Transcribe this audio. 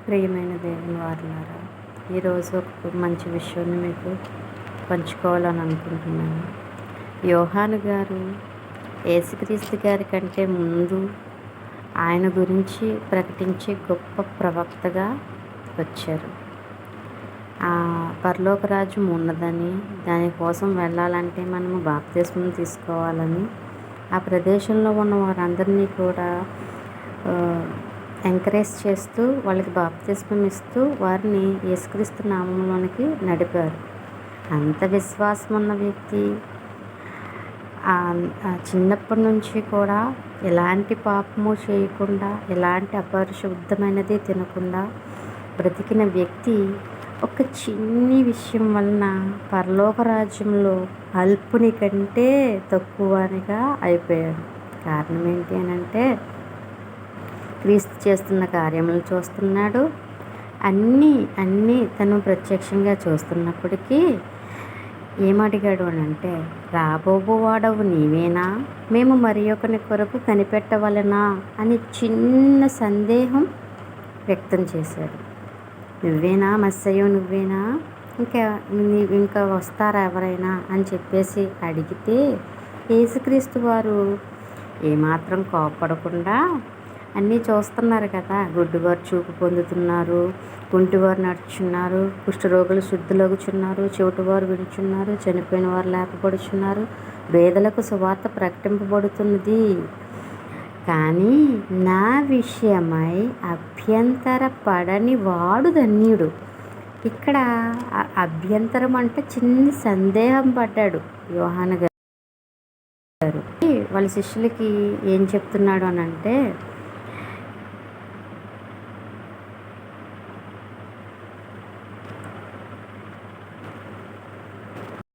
ప్రియమైన దేవుని వారులారా, ఈరోజు ఒక మంచి విషయాన్ని మీకు పంచుకోవాలని అనుకుంటున్నాను. యోహాను గారు యేసుక్రీస్తు గారి కంటే ముందు ఆయన గురించి ప్రకటించే గొప్ప ప్రవక్తగా వచ్చారు. ఆ పరలోక రాజ్యం ఉన్నదని, దానికోసం వెళ్ళాలంటే మనము బాప్తిస్మం తీసుకోవాలని ఆ ప్రదేశంలో ఉన్న వారందరినీ కూడా ఎంకరేజ్ చేస్తూ వాళ్ళకి బాప్తిస్మం ఇస్తూ వారిని యేసుక్రీస్తు నామంలోనికి నడిపారు. అంత విశ్వాసం ఉన్న వ్యక్తి చిన్నప్పటి నుంచి కూడా ఎలాంటి పాపము చేయకుండా, ఎలాంటి అపరిశుద్ధమైనది తినకుండా బ్రతికిన వ్యక్తి ఒక చిన్ని విషయం వలన పరలోక రాజ్యంలో అల్పుని కంటే తక్కువనిగా అయిపోయాడు. కారణం ఏంటి అని అంటే, క్రీస్తు చేస్తున్న కార్యములు చూస్తున్నాడు. అన్నీ తను ప్రత్యక్షంగా చూస్తున్నప్పటికీ ఏమడిగాడు అని అంటే, రాబోవాడవు నీవేనా, మేము మరి ఒకరి కొరకు కనిపెట్టవలెనా అని చిన్న సందేహం వ్యక్తం చేశాడు. నువ్వేనా మస్సయ్యో, నువ్వేనా, ఇంకా వస్తారా ఎవరైనా అని చెప్పేసి అడిగితే, యేసుక్రీస్తు వారు ఏమాత్రం కోపడకుండా అన్నీ చూస్తున్నారు కదా, గుడ్డివారు చూపు పొందుతున్నారు, కుంటివారు నడుచున్నారు, కుష్ఠరోగులు శుద్ధులగుచున్నారు, చెవిటివారు వినుచున్నారు, చనిపోయిన వారు లేపబడుచున్నారు, పేదలకు సువార్త ప్రకటింపబడుతున్నది, కానీ నా విషయమై అభ్యంతరపడని వాడు ధన్యుడు. ఇక్కడ అభ్యంతరం అంటే చిన్న సందేహం పడ్డాడు యోహాను గారు. వాళ్ళ శిష్యులకి ఏం చెప్తున్నాడు అని అంటే,